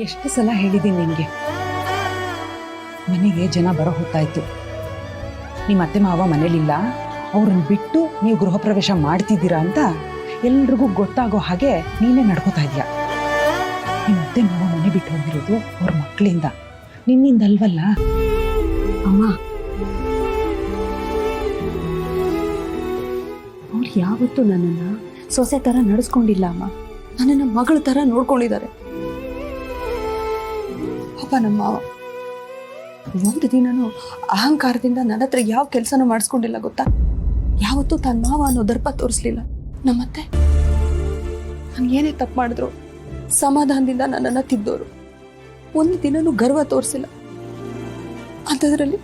ಎಷ್ಟು ಸಲ ಹೇಳಿದ್ದೀನಿ ನಿನಗೆ, ಮನೆಗೆ ಜನ ಬರೋ ಹೊತ್ತಾಯ್ತು. ನಿಮ್ಮ ಅತ್ತೆ ಮಾವ ಮನೇಲಿಲ್ಲ, ಅವ್ರನ್ನ ಬಿಟ್ಟು ನೀವು ಗೃಹ ಪ್ರವೇಶ ಮಾಡ್ತಿದ್ದೀರಾ ಅಂತ ಎಲ್ರಿಗೂ ಗೊತ್ತಾಗೋ ಹಾಗೆ ನೀನೇ ನಡ್ಕೋತಾ ಇದೀಯ. ನಿಮ್ಮ ಅತ್ತೆ ಮಾವ ಮನೆ ಬಿಟ್ಟು ಹೋಗಿರೋದು ಅವ್ರ ಮಕ್ಕಳಿಂದ, ನಿನ್ನಿಂದಲ್ವಲ್ಲ. ಅಮ್ಮ, ಅವ್ರು ಯಾವತ್ತೂ ನನ್ನನ್ನು ಸೊಸೆ ಥರ ನಡೆಸ್ಕೊಂಡಿಲ್ಲ ಅಮ್ಮ. ನನ್ನನ್ನು ಮಗಳ ಥರ ನೋಡ್ಕೊಂಡಿದ್ದಾರೆ. ಪಾಪ ನಮ್ಮ ಮಾವ ಒಂದು ದಿನನೂ ಅಹಂಕಾರದಿಂದ ನನ್ನ ಹತ್ರ ಯಾವ ಕೆಲಸನೂ ಮಾಡಿಸ್ಕೊಂಡಿಲ್ಲ ಗೊತ್ತಾ. ಯಾವತ್ತೂ ತನ್ನ ಮಾವ ಅನ್ನೋ ದರ್ಪ ತೋರಿಸ್ಲಿಲ್ಲ. ನಮ್ಮತ್ತೆ ನಾನು ಏನೇ ತಪ್ಪು ಮಾಡಿದ್ರು ಸಮಾಧಾನದಿಂದ ನನ್ನನ್ನು ತಿದ್ದೋರು. ಒಂದು ದಿನನೂ ಗರ್ವ ತೋರಿಸಿಲ್ಲ. ಅಂಥದ್ರಲ್ಲಿ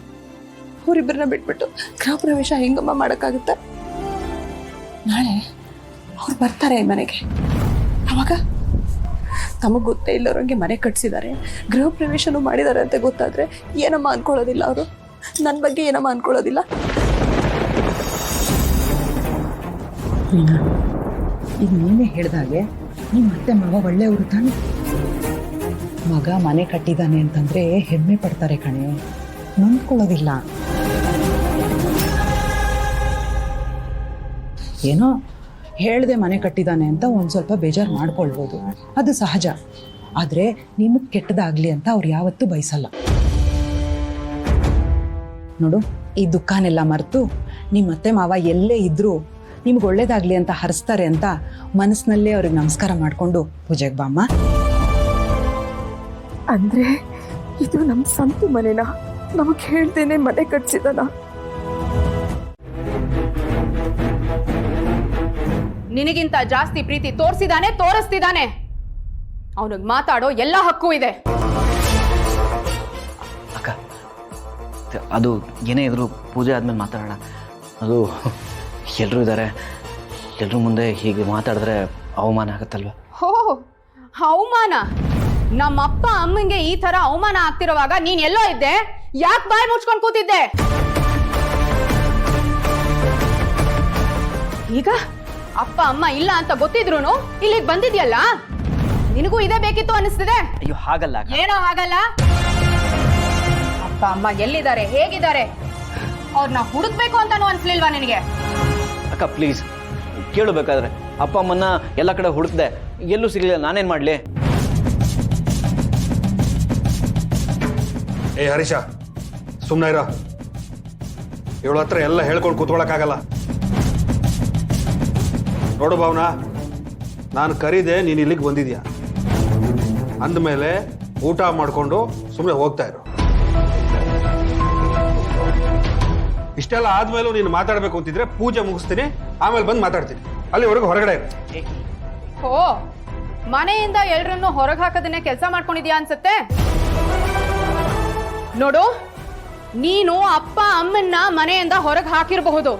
ಅವರಿಬ್ಬರನ್ನ ಬಿಟ್ಬಿಟ್ಟು ಗೃಹ ಪ್ರವೇಶ ಹೆಂಗಮ್ಮ ಮಾಡೋಕ್ಕಾಗುತ್ತೆ? ನಾಳೆ ಅವ್ರು ಬರ್ತಾರೆ ಈ ಮನೆಗೆ. ಅವಾಗ ತಮಗೆ ಗೊತ್ತೇ ಇಲ್ಲವ್ರಂಗೆ ಮನೆ ಕಟ್ಸಿದ್ದಾರೆ, ಗೃಹ ಪ್ರವೇಶನೂ ಮಾಡಿದ್ದಾರೆ ಅಂತ ಗೊತ್ತಾದ್ರೆ ಏನಮ್ಮ ಅನ್ಕೊಳ್ಳೋದಿಲ್ಲ ಅವರು? ನನ್ನ ಬಗ್ಗೆ ಏನಮ್ಮ ಅನ್ಕೊಳ್ಳೋದಿಲ್ಲ? ಈಗ ನೀನೇ ಹೇಳ್ದಾಗೆ ನಿಮ್ಮ ಅತ್ತೆ ಮಾವ ಒಳ್ಳೆಯವರು ತಾನೆ. ಮಗ ಮನೆ ಕಟ್ಟಿದ್ದಾನೆ ಅಂತಂದ್ರೆ ಹೆಮ್ಮೆ ಪಡ್ತಾರೆ ಕಣೆ, ನೊಂದ್ಕೊಳ್ಳೋದಿಲ್ಲ. ಏನೋ ಹೇಳ್ದೆ ಮನೆ ಕಟ್ಟಿದ್ದಾನೆ ಅಂತ ಒಂದು ಸ್ವಲ್ಪ ಬೇಜಾರು ಮಾಡ್ಕೊಳ್ಬೋದು, ಅದು ಸಹಜ. ಆದರೆ ನಿಮಗೆ ಕೆಟ್ಟದಾಗ್ಲಿ ಅಂತ ಅವ್ರು ಯಾವತ್ತೂ ಬಯಸಲ್ಲ. ನೋಡು, ಈ ದುಃಖನೆಲ್ಲ ಮರೆತು ನಿಮ್ಮ ಅತ್ತೆ ಮಾವ ಎಲ್ಲೇ ಇದ್ರೂ ನಿಮ್ಗೆ ಒಳ್ಳೇದಾಗ್ಲಿ ಅಂತ ಹರಿಸ್ತಾರೆ ಅಂತ ಮನಸ್ಸಿನಲ್ಲೇ ಅವ್ರಿಗೆ ನಮಸ್ಕಾರ ಮಾಡಿಕೊಂಡು ಪೂಜೆಗೆ ಬಾಮ್ಮ. ಅಂದ್ರೆ ಇದು ನಮ್ಮ ಸ್ವಂತ ಮನೆನಾ? ನಮಗೆ ಹೇಳ್ದೇನೆ ಮನೆ ಕಟ್ಸಿದನ? ನಿನಗಿಂತ ಜಾಸ್ತಿ ಪ್ರೀತಿ ತೋರಿಸಿದಾನೆ, ತೋರಿಸ್ತಿದ್ದಾನೆ. ಅವನಿಗೆ ಮಾತಾಡೋ ಎಲ್ಲ ಹಕ್ಕು ಇದೆ. ಅಕ್ಕ, ಅದು ಏನೇ ಇದ್ರು ಪೂಜೆ ಆದ್ಮೇಲೆ ಮಾತಾಡೋಣ. ಅದು ಎಲ್ಲರೂ ಇದ್ದಾರೆ, ಎಲ್ಲರೂ ಮುಂದೆ ಹೀಗೆ ಮಾತಾಡಿದ್ರೆ ಅವಮಾನ ಆಗುತ್ತಲ್ವ? ಹೋ, ಅವಮಾನ? ನಮ್ಮಪ್ಪ ಅಮ್ಮಂಗೆ ಈ ತರ ಅವಮಾನ ಆಗ್ತಿರುವಾಗ ನೀನ್ ಎಲ್ಲೋ ಇದ್ದೆ? ಯಾಕೆ ಬಾಯಿ ಮುಚ್ಕೊಂಡು ಕೂತಿದ್ದೆ? ಈಗ ಅಪ್ಪ ಅಮ್ಮ ಇಲ್ಲ ಅಂತ ಗೊತ್ತಿದ್ರೂನು ಇಲ್ಲಿಗೆ ಬಂದಿದ್ಯಲ್ಲ, ನಿನಗೂ ಇದೇ ಬೇಕಿತ್ತು ಅನಿಸ್ತಿದೆ? ಅಯ್ಯೋ ಹಾಗಲ್ಲ. ಏನೋ ಹಾಗಲ್ಲ. ಅಪ್ಪ ಅಮ್ಮ ಎಲ್ಲಿದ್ದಾರೆ, ಹೇಗಿದ್ದಾರೆ, ಅವ್ರನ್ನ ಹುಡುಕ್ಬೇಕು ಅಂತಾನು ಅನ್ಸ್ಲಿಲ್ವಾ ನಿನಗೆ? ಅಕ್ಕ ಪ್ಲೀಸ್ ಕೇಳಬೇಕಾದ್ರೆ ಅಪ್ಪ ಅಮ್ಮನ್ನ ಎಲ್ಲ ಕಡೆ ಹುಡುಕ್ದೆ, ಎಲ್ಲೂ ಸಿಗಲಿಲ್ಲ, ನಾನೇನ್ ಮಾಡ್ಲಿ? ಏ ಹರೀಶ, ಸುಮ್ಮನೆ ಇರೋ. ಇವಳ ಹತ್ರ ಎಲ್ಲ ಹೇಳ್ಕೊಂಡು ಕೂತ್ಕೊಳಕ್ಕಾಗಲ್ಲ. ನೋಡು ಭಾವನಾ, ನಾನು ಕರೀದೆ, ನೀನು ಇಲ್ಲಿಗೆ ಬಂದಿದ್ಯಾ ಅಂದಮೇಲೆ ಊಟ ಮಾಡಿಕೊಂಡು ಸುಮ್ಮನೆ ಹೋಗ್ತಾ ಇರು. ಇಷ್ಟೆಲ್ಲ ಆದ್ಮೇಲೂ ನೀನು ಮಾತಾಡ್ಬೇಕು ಅಂತಿದ್ರೆ ಪೂಜೆ ಮುಗಿಸ್ತೀನಿ, ಆಮೇಲೆ ಬಂದು ಮಾತಾಡ್ತೀನಿ. ಅಲ್ಲಿವರೆಗೂ ಹೊರಗಡೆ ಇರು. ಓ, ಮನೆಯಿಂದ ಎಲ್ರನ್ನೂ ಹೊರಗೆ ಹಾಕೋದನ್ನೇ ಕೆಲಸ ಮಾಡ್ಕೊಂಡಿದ್ಯಾ ಅನ್ಸುತ್ತೆ. ನೋಡು, ನೀನು ಅಪ್ಪ ಅಮ್ಮನ್ನ ಮನೆಯಿಂದ ಹೊರಗೆ ಹಾಕಿರಬಹುದು,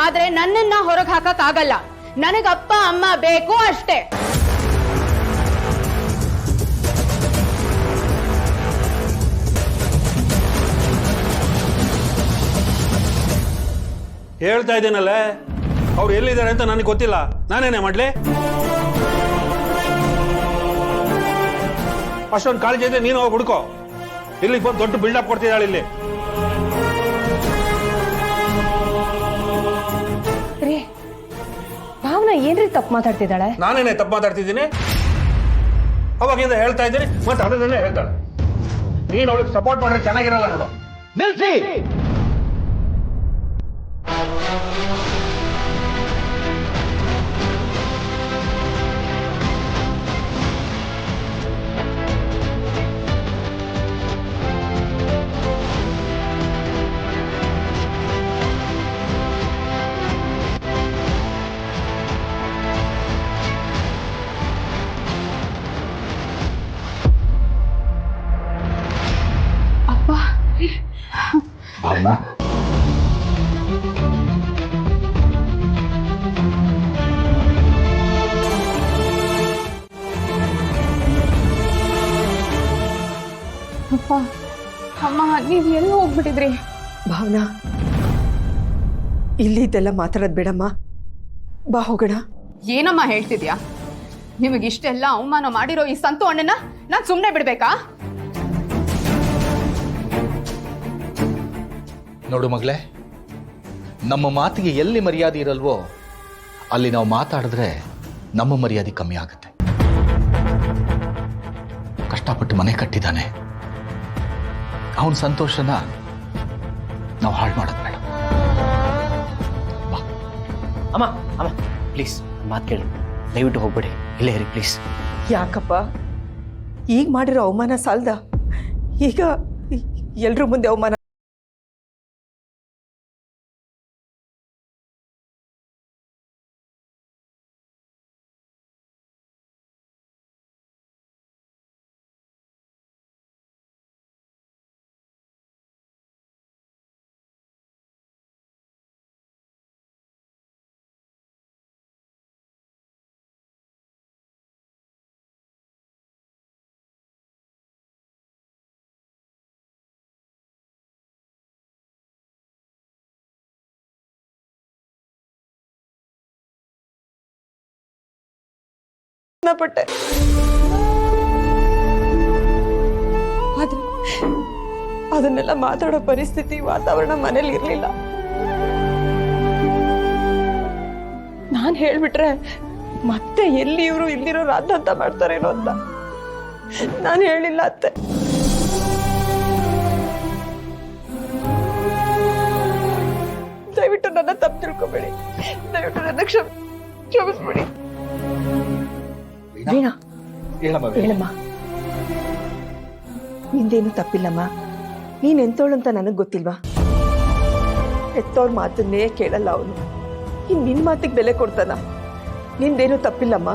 ಆದ್ರೆ ನನ್ನನ್ನ ಹೊರಗೆ ಹಾಕಕ್ ಆಗಲ್ಲ. ನನಗ ಅಪ್ಪ ಅಮ್ಮ ಬೇಕು ಅಷ್ಟೇ. ಹೇಳ್ತಾ ಇದ್ದೀನಲ್ಲೇ, ಅವ್ರು ಎಲ್ಲಿದ್ದಾರೆ ಅಂತ ನನಗೆ ಗೊತ್ತಿಲ್ಲ, ನಾನೇನೇ ಮಾಡ್ಲಿ? ಅಷ್ಟೊಂದು ಕಾಳಜಿ ಇದ್ರೆ ನೀನು ಹೋಗಿ ಹುಡ್ಕೋ. ಇಲ್ಲಿಗೆ ಬಂದು ದೊಡ್ಡ ಬಿಲ್ಡಪ್ ಕೊಡ್ತಿದ್ದಾಳೆ ಇಲ್ಲಿ. ಭಾವನಾ ಏನ್ರಿ ತಪ್ಪು ಮಾತಾಡ್ತಿದ್ದಾಳೆ? ನಾನೇನೆ ತಪ್ಪು ಮಾತಾಡ್ತಿದ್ದೀನಿ? ಅವಾಗಿಂದ ಹೇಳ್ತಾ ಇದ್ದೀನಿ, ಮತ್ತೆ ಅದನ್ನೇ ಹೇಳ್ತಾಳೆ. ನೀನು ಅವಳಿಗೆ ಸಪೋರ್ಟ್ ಮಾಡಿದ್ರೆ ಚೆನ್ನಾಗಿರಲ್ಲ. ನೋಡು, ನಿಲ್ಸಿ. ಭಾವನಾ, ಅಪ್ಪ ಅಮ್ಮ, ನೀವ್ ಎಲ್ಲಿ ಹೋಗ್ಬಿಟ್ಟಿದ್ರಿ? ಭಾವನಾ, ಇಲ್ಲಿದ್ದೆಲ್ಲ ಮಾತಾಡೋದು ಬೇಡಮ್ಮ, ಬಾ ಹೋಗೋಣ. ಏನಮ್ಮ ಹೇಳ್ತಿದ್ಯಾ? ನಿಮಗಿಷ್ಟೆಲ್ಲ ಅವಮಾನ ಮಾಡಿರೋ ಈ ಸಂತು ಅಣ್ಣನ ನಾನ್ ಸುಮ್ನೆ ಬಿಡ್ಬೇಕಾ? ನೋಡು ಮಗಳೇ, ನಮ್ಮ ಮಾತಿಗೆ ಎಲ್ಲಿ ಮರ್ಯಾದೆ ಇರಲ್ವೋ ಅಲ್ಲಿ ನಾವು ಮಾತಾಡಿದ್ರೆ ನಮ್ಮ ಮರ್ಯಾದೆ ಕಮ್ಮಿ ಆಗುತ್ತೆ. ಕಷ್ಟಪಟ್ಟು ಮನೆ ಕಟ್ಟಿದ್ದಾನೆ, ಅವನ ಸಂತೋಷನ ನಾವು ಹಾಳು ಮಾಡೋದು ಬೇಡ. ಅಮ್ಮ ಅಮ್ಮ ಪ್ಲೀಸ್ ಮಾತು ಕೇಳಿ, ದಯವಿಟ್ಟು ಹೋಗ್ಬೇಡಿ, ಇಲ್ಲೇ ಇರಿ ಪ್ಲೀಸ್. ಯಾಕಪ್ಪ ಈಗ ಮಾಡಿರೋ ಅವಮಾನ ಸಾಲ್ದ? ಈಗ ಎಲ್ರ ಮುಂದೆ ಅವಮಾನ. ಪಟ್ಟೆ ಆದ್ರೆ ಅದನ್ನೆಲ್ಲ ಮಾತಾಡೋ ಪರಿಸ್ಥಿತಿ ವಾತಾವರಣ ಮನೇಲಿ ಇರ್ಲಿಲ್ಲ. ನಾನ್ ಹೇಳ್ಬಿಟ್ರೆ ಮತ್ತೆ ಎಲ್ಲಿ ಇವರು ಇಲ್ಲಿರೋ ರಾದ್ಧಾಂತ ಮಾಡ್ತಾರೇನೋ ಅಂತ ನಾನು ಹೇಳಿಲ್ಲ ಅತ್ತೆ. ದಯವಿಟ್ಟು ನನ್ನ ತಪ್ಪು ತಿಳ್ಕೊಬೇಡಿ, ದಯವಿಟ್ಟು ನನ್ನ ಕ್ಷಮಿಸ್ಬಿಡಿ. ವೀಣಾ ಹೇಳಮ್ಮ, ನಿಂದೇನು ತಪ್ಪಿಲ್ಲಮ್ಮ. ನೀನ್ ಎಂತೋಳು ಅಂತ ನನಗ್ ಗೊತ್ತಿಲ್ವಾ? ಎತ್ತೋರ್ ಮಾತನ್ನೇ ಕೇಳಲ್ಲ ಅವನು. ನಿನ್ ಮಾತಿಗೆ ಬೆಲೆ ಕೊಡ್ತಾನ. ನಿಂದೇನು ತಪ್ಪಿಲ್ಲಮ್ಮ.